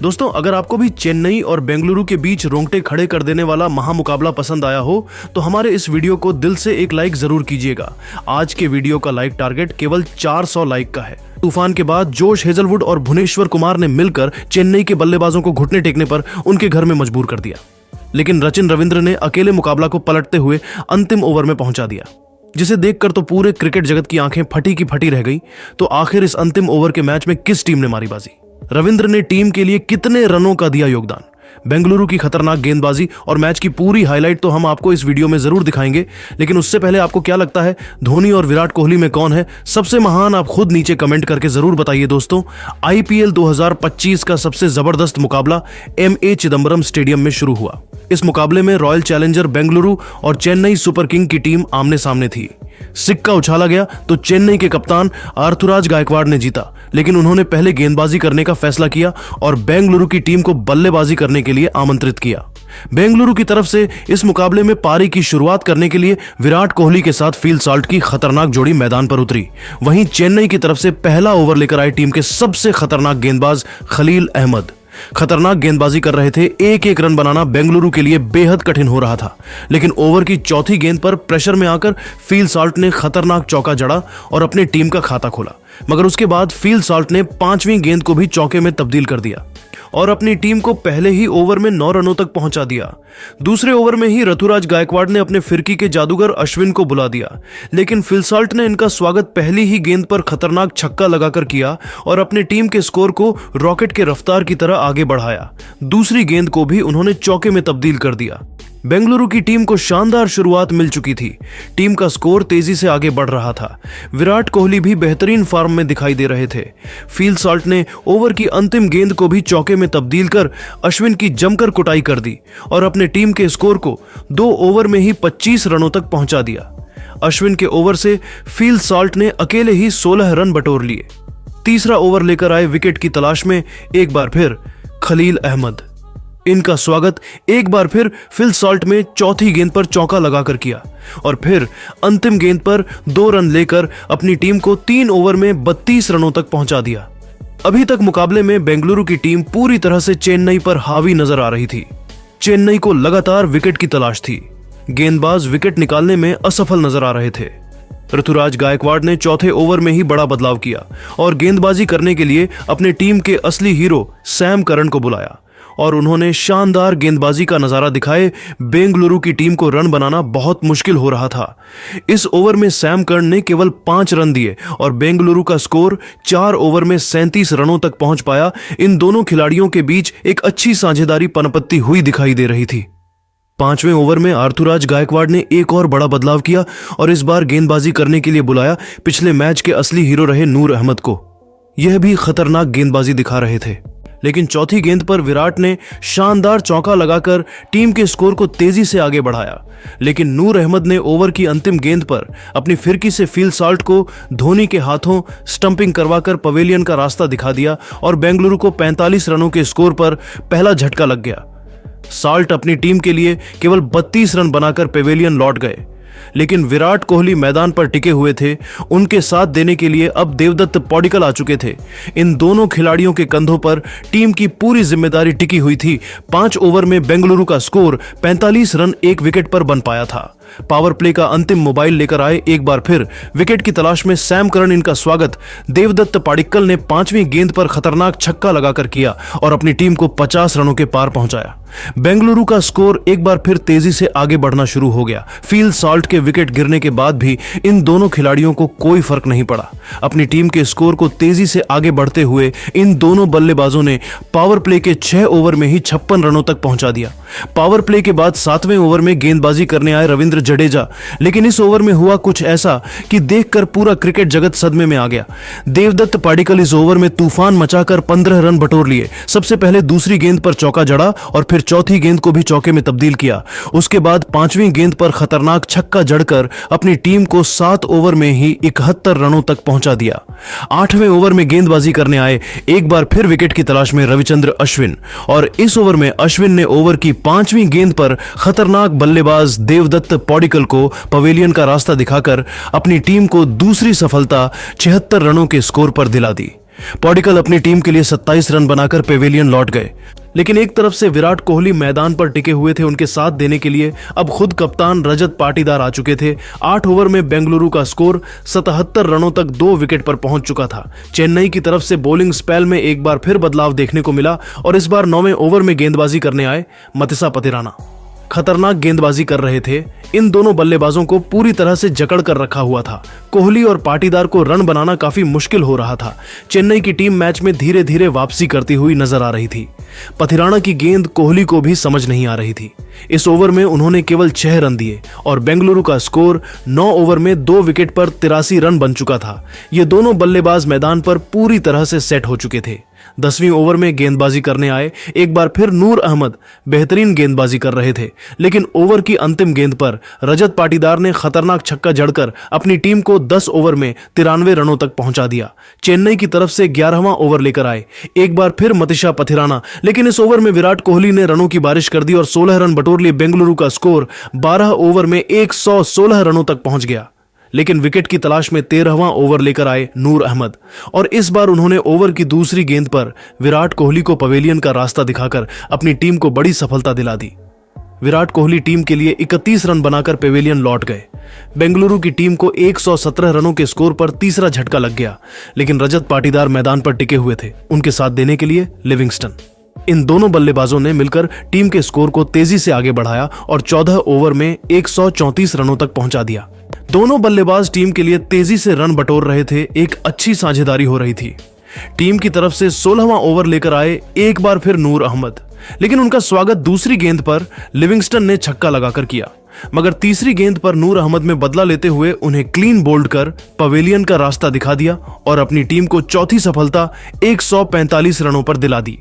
दोस्तों, अगर आपको भी चेन्नई और बेंगलुरु के बीच रोंगटे खड़े कर देने वाला महामुकाबला पसंद आया हो तो हमारे इस वीडियो को दिल से एक लाइक जरूर कीजिएगा। आज के वीडियो का लाइक टारगेट केवल 400 लाइक का है। तूफान के बाद जोश हेजलवुड और भुवनेश्वर कुमार ने मिलकर चेन्नई के बल्लेबाजों को घुटने टेकने पर उनके घर में मजबूर कर दिया, लेकिन सचिन रविंद्र ने अकेले मुकाबला को पलटते हुए अंतिम ओवर में पहुंचा दिया, जिसे देखकर तो पूरे क्रिकेट जगत की आंखें फटी की फटी रह गई। तो आखिर इस अंतिम ओवर के मैच में किस टीम ने मारी बाजी? रविंद्र ने टीम के लिए कितने रनों का दिया योगदान? बेंगलुरु की खतरनाक गेंदबाजी और मैच की पूरी हाईलाइट तो हम आपको इस वीडियो में जरूर दिखाएंगे, लेकिन उससे पहले आपको क्या लगता है धोनी और विराट कोहली में कौन है सबसे महान? आप खुद नीचे कमेंट करके जरूर बताइए। दोस्तों, आईपीएल 2025 का सबसे जबरदस्त मुकाबला एमए चिदंबरम स्टेडियम में शुरू हुआ। इस मुकाबले में रॉयल चैलेंजर बेंगलुरु और चेन्नई सुपर किंग की टीम आमने सामने थी। सिक्का उछाला गया तो चेन्नई के कप्तान आर्थुराज गायकवाड़ ने जीता, लेकिन उन्होंने पहले गेंदबाजी करने का फैसला किया और बेंगलुरु की टीम को बल्लेबाजी करने के लिए आमंत्रित किया। बेंगलुरु की तरफ से इस मुकाबले में पारी की शुरुआत करने के लिए विराट कोहली के साथ फील सॉल्ट की खतरनाक जोड़ी मैदान पर उतरी। वहीं चेन्नई की तरफ से पहला ओवर लेकर आए टीम के सबसे खतरनाक गेंदबाज खलील अहमद खतरनाक गेंदबाजी कर रहे थे। एक एक रन बनाना बेंगलुरु के लिए बेहद कठिन हो रहा था, लेकिन ओवर की चौथी गेंद पर प्रेशर में आकर फील सॉल्ट ने खतरनाक चौका जड़ा और अपनी टीम का खाता खोला। मगर उसके बाद फील सॉल्ट ने पांचवीं गेंद को भी चौके में तब्दील कर दिया और अपनी टीम को पहले ही ओवर में 9 रनों तक पहुंचा दिया। दूसरे ओवर में ही ऋतुराज गायकवाड़ ने अपने फिरकी के जादूगर अश्विन को बुला दिया, लेकिन फील सॉल्ट ने इनका स्वागत पहली ही गेंद पर खतरनाक छक्का लगाकर किया और अपनी टीम के स्कोर को रॉकेट के रफ्तार की तरह आगे बढ़ाया। दूसरी गेंद को भी उन्होंने चौके में तब्दील कर दिया। बेंगलुरु की टीम को शानदार शुरुआत मिल चुकी थी। टीम का स्कोर तेजी से आगे बढ़ रहा था। विराट कोहली भी बेहतरीन फॉर्म में दिखाई दे रहे थे। फील सॉल्ट ने ओवर की अंतिम गेंद को भी चौके में तब्दील कर अश्विन की जमकर कुटाई कर दी और अपने टीम के स्कोर को 2 ओवर में ही 25 रनों तक पहुंचा दिया। अश्विन के ओवर से फील सॉल्ट ने अकेले ही 16 रन बटोर लिए। तीसरा ओवर लेकर आए विकेट की तलाश में एक बार फिर खलील अहमद। इनका स्वागत एक बार फिर फील सॉल्ट में चौथी गेंद पर चौका लगाकर किया और फिर अंतिम गेंद पर 2 रन लेकर अपनी टीम को 3 ओवर में 32 रनों तक पहुंचा दिया। अभी तक मुकाबले में बेंगलुरु की टीम पूरी तरह से चेन्नई पर हावी नजर आ रही थी। चेन्नई को लगातार विकेट की तलाश थी। गेंदबाज विकेट निकालने में असफल नजर आ रहे थे। ऋतुराज गायकवाड़ ने चौथे ओवर में ही बड़ा बदलाव किया और गेंदबाजी करने के लिए अपने टीम के असली हीरो सैम करन को बुलाया और उन्होंने शानदार गेंदबाजी का नजारा दिखाए। बेंगलुरु की टीम को रन बनाना बहुत मुश्किल हो रहा था। इस ओवर में सैम करन ने केवल 5 रन दिए और बेंगलुरु का स्कोर 4 ओवर में 37 रनों तक पहुंच पाया। इन दोनों खिलाड़ियों के बीच एक अच्छी साझेदारी पनपत्ती हुई दिखाई दे रही थी। 5वें ओवर में आर्थुराज गायकवाड़ ने एक और बड़ा बदलाव किया और इस बार गेंदबाजी करने के लिए बुलाया पिछले मैच के असली हीरो रहे नूर अहमद को। यह भी खतरनाक गेंदबाजी दिखा रहे थे, लेकिन चौथी गेंद पर विराट ने शानदार चौका लगाकर टीम के स्कोर को तेजी से आगे बढ़ाया, लेकिन नूर अहमद ने ओवर की अंतिम गेंद पर अपनी फिरकी से फील सॉल्ट को धोनी के हाथों स्टंपिंग करवाकर पवेलियन का रास्ता दिखा दिया और बेंगलुरु को 45 रनों के स्कोर पर पहला झटका लग गया। सॉल्ट अपनी टीम के लिए केवल 32 रन बनाकर पवेलियन लौट गए, लेकिन विराट कोहली मैदान पर टिके हुए थे। उनके साथ देने के लिए अब देवदत्त पॉडिकल आ चुके थे। इन दोनों खिलाड़ियों के कंधों पर टीम की पूरी जिम्मेदारी टिकी हुई थी। 5 ओवर में बेंगलुरु का स्कोर 45 रन 1 विकेट पर बन पाया था। पावर प्ले का अंतिम मोबाइल लेकर आए एक बार फिर विकेट की तलाश में सैम करन। इनका स्वागत देवदत्त पडिक्कल ने 5वीं गेंद पर खतरनाक छक्का लगाकर किया और अपनी टीम को 50 रनों के पार पहुंचाया। बेंगलुरु का स्कोर एक बार फिर तेजी से आगे बढ़ना शुरू हो गया। फील सॉल्ट के विकेट गिरने के बाद भी इन दोनों खिलाड़ियों को कोई फर्क नहीं पड़ा। अपनी टीम के स्कोर को तेजी से आगे बढ़ते हुए इन दोनों बल्लेबाजों ने पावर प्ले के 6 ओवर में ही 56 रनों तक पहुंचा दिया। पावर प्ले के बाद 7वें ओवर में गेंदबाजी करने आए रविंद्र जडेजा, लेकिन इस ओवर में हुआ कुछ ऐसा कि देखकर पूरा क्रिकेट जगत सदमे में आ गया। देवदत्त पडिक्कल इस ओवर में तूफान मचाकर 15 रन बटोर लिए। सबसे पहले दूसरी गेंद पर चौका जड़ा और फिर चौथी गेंद को भी चौके में तब्दील किया। उसके बाद 5वीं गेंद पर खतरनाक छक्का जड़कर अपनी टीम को 7 ओवर में ही 71 रनों तक पहुंचा दिया। 8वें ओवर में गेंदबाजी करने आए एक बार फिर विकेट की तलाश में रविचंद्र अश्विन और इस ओवर में अश्विन ने ओवर की 5वीं गेंद पर खतरनाक बल्लेबाज देवदत्त पॉडिकल को पवेलियन का रास्ता दिखाकर अपनी टीम को दूसरी सफलता 76 रनों के स्कोर पर दिला दी। पॉडिकल अपनी टीम के लिए 27 रन बनाकर पेविलियन लौट गए। लेकिन एक तरफ से विराट कोहली मैदान पर टिके हुए थे उनके साथ देने के लिए। अब खुद कप्तान रजत पाटीदार आ चुके थे। 8 ओवर में बेंगलुरु का स्कोर 77 रनों तक 2 विकेट पर पहुंच चुका था। चेन्नई की तरफ से बॉलिंग स्पेल में एक बार फिर बदलाव देखने को मिला और इस बार 9वें ओवर में गेंदबाजी करने आए मतिसा पथिराना। खतरनाक गेंदबाजी कर रहे थे। इन दोनों बल्लेबाजों को पूरी तरह से जकड़ कर रखा हुआ था। कोहली और पाटीदार को रन बनाना काफी मुश्किल हो रहा था। चेन्नई की टीम मैच में धीरे धीरे वापसी करती हुई नजर आ रही थी। पथिराना की गेंद कोहली को भी समझ नहीं आ रही थी। इस ओवर में उन्होंने केवल 6 रन दिए और बेंगलुरु का स्कोर 9 ओवर में 2 विकेट पर 83 रन बन चुका था। ये दोनों बल्लेबाज मैदान पर पूरी तरह से सेट हो चुके थे। 10वीं ओवर में गेंदबाजी करने आए एक बार फिर नूर अहमद बेहतरीन गेंदबाजी कर रहे थे, लेकिन ओवर की अंतिम गेंद पर रजत पाटीदार ने खतरनाक छक्का जड़कर अपनी टीम को 10 ओवर में 93 रनों तक पहुंचा दिया। चेन्नई की तरफ से 11वां ओवर लेकर आए एक बार फिर मतिशा पथिराना, लेकिन इस ओवर में विराट कोहली ने रनों की बारिश कर दी और 16 रन बटोर लिए। बेंगलुरु का स्कोर 12 ओवर में 116 रनों तक पहुंच गया। लेकिन विकेट की तलाश में 13वां ओवर लेकर आए नूर अहमद और इस बार उन्होंने ओवर की दूसरी गेंद पर विराट कोहली को पवेलियन का रास्ता दिखाकर अपनी टीम को बड़ी सफलता दिला दी। विराट कोहली टीम के लिए 31 रन बनाकर पेविलियन लौट गए। बेंगलुरु की टीम को 117 रनों के स्कोर पर तीसरा झटका लग गया, लेकिन रजत पाटीदार मैदान पर टिके हुए थे। उनके साथ देने के लिए लिविंगस्टन। इन दोनों बल्लेबाजों ने मिलकर टीम के स्कोर को तेजी से आगे बढ़ाया और 14 ओवर में 134 रनों तक पहुंचा दिया। दोनों बल्लेबाज टीम के लिए तेजी से रन बटोर रहे थे। एक अच्छी साझेदारी हो रही थी। टीम की तरफ से 16वां ओवर लेकर आए एक बार फिर नूर अहमद, लेकिन उनका स्वागत दूसरी गेंद पर लिविंगस्टन ने छक्का लगाकर किया। मगर तीसरी गेंद पर नूर अहमद में बदला लेते हुए उन्हें क्लीन बोल्ड कर पवेलियन का रास्ता दिखा दिया और अपनी टीम को चौथी सफलता 145 रनों पर दिला दी।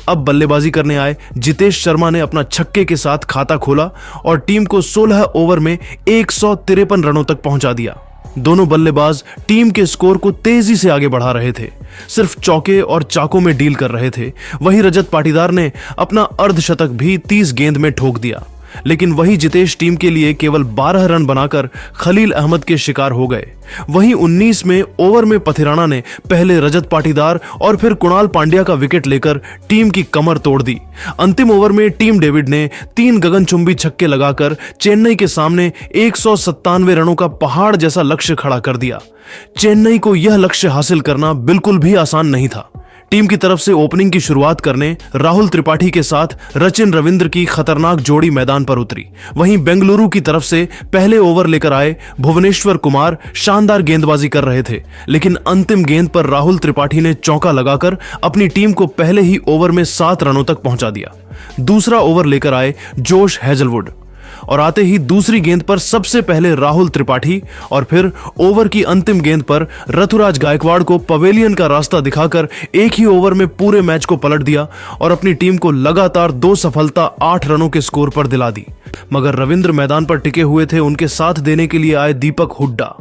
अब बल्लेबाजी करने आए जितेश शर्मा ने अपना छक्के के साथ खाता खोला और टीम को 16 ओवर में 153 रनों तक पहुंचा दिया। दोनों बल्लेबाज टीम के स्कोर को तेजी से आगे बढ़ा रहे थे, सिर्फ चौके और चाकों में डील कर रहे थे। वहीं रजत पाटीदार ने अपना अर्धशतक भी 30 गेंद में ठोक दिया, लेकिन वही जितेश टीम के लिए केवल 12 रन बनाकर खलील अहमद के शिकार हो गए। वहीं 19वें ओवर में पथिराना ने पहले रजत पाटीदार और फिर कुणाल पांड्या का विकेट लेकर टीम की कमर तोड़ दी। अंतिम ओवर में टीम डेविड ने 3 गगनचुंबी छक्के लगाकर चेन्नई के सामने 197 रनों का पहाड़ जैसा लक्ष्य खड़ा कर दिया। चेन्नई को यह लक्ष्य हासिल करना बिल्कुल भी आसान नहीं था। टीम की तरफ से ओपनिंग की शुरुआत करने राहुल त्रिपाठी के साथ रचिन रविंद्र की खतरनाक जोड़ी मैदान पर उतरी। वहीं बेंगलुरु की तरफ से पहले ओवर लेकर आए भुवनेश्वर कुमार शानदार गेंदबाजी कर रहे थे, लेकिन अंतिम गेंद पर राहुल त्रिपाठी ने चौका लगाकर अपनी टीम को पहले ही ओवर में 7 रनों तक पहुंचा दिया। दूसरा ओवर लेकर आए जोश हेजलवुड और आते ही दूसरी गेंद पर सबसे पहले राहुल त्रिपाठी और फिर ओवर की अंतिम गेंद पर ऋतुराज गायकवाड़ को पवेलियन का रास्ता दिखाकर एक ही ओवर में पूरे मैच को पलट दिया और अपनी टीम को लगातार 2 सफलता 8 रनों के स्कोर पर दिला दी। मगर रविंद्र मैदान पर टिके हुए थे। उनके साथ देने के लिए आए दीपक हुड्डा।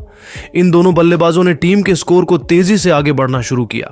इन दोनों बल्लेबाजों ने टीम के स्कोर को तेजी से आगे बढ़ना शुरू किया।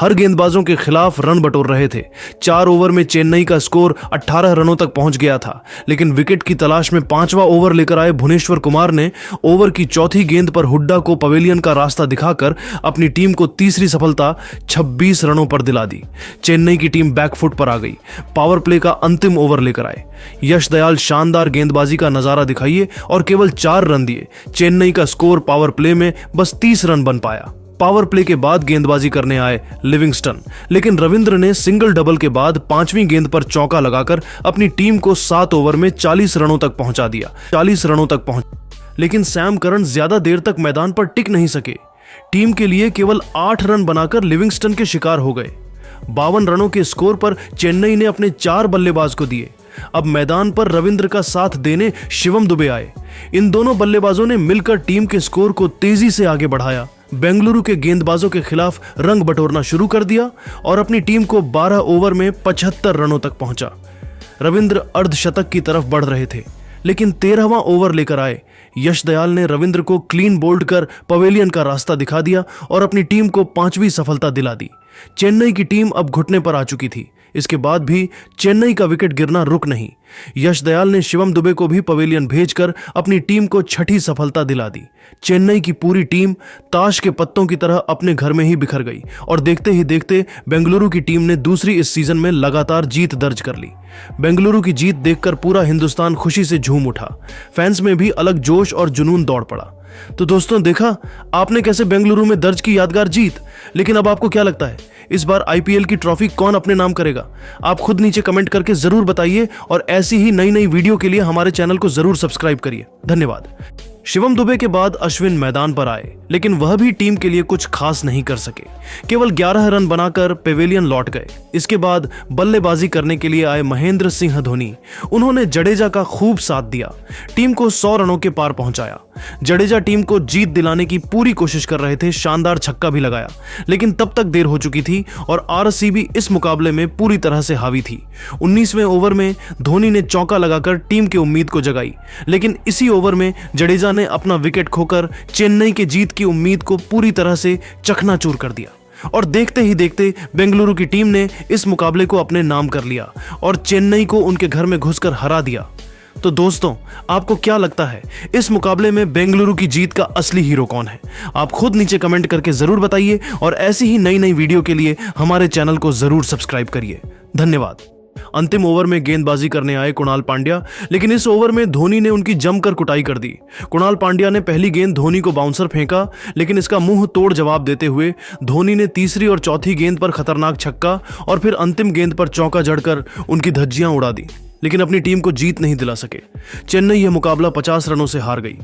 हर गेंदबाजों के खिलाफ रन बटोर रहे थे। 4 ओवर में चेन्नई का स्कोर 18 रनों तक पहुंच गया था, लेकिन विकेट की तलाश में 5वां ओवर लेकर आए भुवनेश्वर कुमार ने ओवर की चौथी गेंद पर हुड्डा को पवेलियन का रास्ता दिखाकर अपनी टीम को तीसरी सफलता 26 रनों पर दिला दी। चेन्नई की टीम बैकफुट पर आ गई। पावर प्ले का अंतिम ओवर लेकर आए यश दयाल शानदार गेंदबाजी का नजारा दिखाइए और केवल 4 रन दिए। चेन्नई का स्कोर पावर प्ले में बस 30 रन बन पाया। पावर प्ले के बाद गेंदबाजी करने आए लिविंगस्टन, लेकिन रविंद्र ने सिंगल डबल के बाद 5वीं गेंद पर चौका लगाकर अपनी टीम को 7 ओवर में 40 रनों तक पहुंचा दिया। 40 रनों तक पहुंच, लेकिन सैम करन ज्यादा देर तक मैदान पर टिक नहीं सके। टीम के लिए केवल 8 रन बनाकर लिविंगस्टन के शिकार हो गए। 52 रनों के स्कोर पर चेन्नई ने अपने 4 बल्लेबाज को दिए। अब मैदान पर रविंद्र का साथ देने शिवम दुबे आए। इन दोनों बल्लेबाजों ने मिलकर टीम के स्कोर को तेजी से आगे बढ़ाया। बेंगलुरु के गेंदबाजों के खिलाफ रंग बटोरना शुरू कर दिया और अपनी टीम को 12 ओवर में 75 रनों तक पहुंचा। रविंद्र अर्धशतक की तरफ बढ़ रहे थे, लेकिन 13वां ओवर लेकर आए यश दयाल ने रविंद्र को क्लीन बोल्ड कर पवेलियन का रास्ता दिखा दिया और अपनी टीम को 5वीं सफलता दिला दी। चेन्नई की टीम अब घुटने पर आ चुकी थी। इसके बाद भी चेन्नई का विकेट गिरना रुक नहीं। यश दयाल ने शिवम दुबे को भी पवेलियन भेजकर अपनी टीम को छठी सफलता दिला दी। चेन्नई की पूरी टीम ताश के पत्तों की तरह अपने घर में ही बिखर गई और देखते ही देखते बेंगलुरु की टीम ने दूसरी इस सीजन में लगातार जीत दर्ज कर ली। बेंगलुरु की जीत देखकर पूरा हिंदुस्तान खुशी से झूम उठा। फैंस में भी अलग जोश और जुनून दौड़ पड़ा। तो दोस्तों, देखा आपने कैसे बेंगलुरु में दर्ज की यादगार जीत। लेकिन अब आपको क्या लगता है, इस बार आईपीएल की ट्रॉफी कौन अपने नाम करेगा? आप खुद नीचे कमेंट करके जरूर बताइए और ऐसी ही नई नई वीडियो के लिए हमारे चैनल को जरूर सब्सक्राइब करिए। धन्यवाद। शिवम दुबे के बाद अश्विन मैदान पर आए, लेकिन वह भी टीम के लिए कुछ खास नहीं कर सके। केवल 11 रन बनाकर पेवेलियन लौट गए। इसके बाद बल्लेबाजी करने के लिए आए महेंद्र सिंह धोनी। उन्होंने जडेजा का खूब साथ दिया, टीम को 100 रनों के पार पहुंचाया। जडेजा टीम को जीत दिलाने की पूरी कोशिश कर रहे थे, शानदार छक्का भी लगाया, लेकिन तब तक देर हो चुकी थी और आरसीबी इस मुकाबले में पूरी तरह से हावी थी। 19वें ओवर में धोनी ने चौका लगाकर टीम की उम्मीद को जगाई, लेकिन इसी ओवर में जडेजा ने अपना विकेट खोकर चेन्नई के जीत की उम्मीद को पूरी तरह से चकनाचूर कर दिया। और देखते ही देखते बेंगलुरु की टीम ने इस मुकाबले को अपने नाम कर लिया और चेन्नई को उनके घर में घुसकर हरा दिया। तो दोस्तों, आपको क्या लगता है, इस मुकाबले में बेंगलुरु की जीत का असली हीरो कौन है? आप खुद नीचे कमेंट करके जरूर बताइए और ऐसी ही नई नई वीडियो के लिए हमारे चैनल को जरूर सब्सक्राइब करिए। धन्यवाद। अंतिम ओवर में गेंदबाजी करने आए कुणाल पांड्या, लेकिन इस ओवर में धोनी ने उनकी जमकर कुटाई कर दी। कुणाल पांड्या ने पहली गेंद धोनी को बाउंसर फेंका, लेकिन इसका मुंह तोड़ जवाब देते हुए धोनी ने तीसरी और चौथी गेंद पर खतरनाक छक्का और फिर अंतिम गेंद पर चौका जड़कर उनकी धज्जियां उड़ा दी, लेकिन अपनी टीम को जीत नहीं दिला सके। चेन्नई यह मुकाबला 50 रनों से हार गई।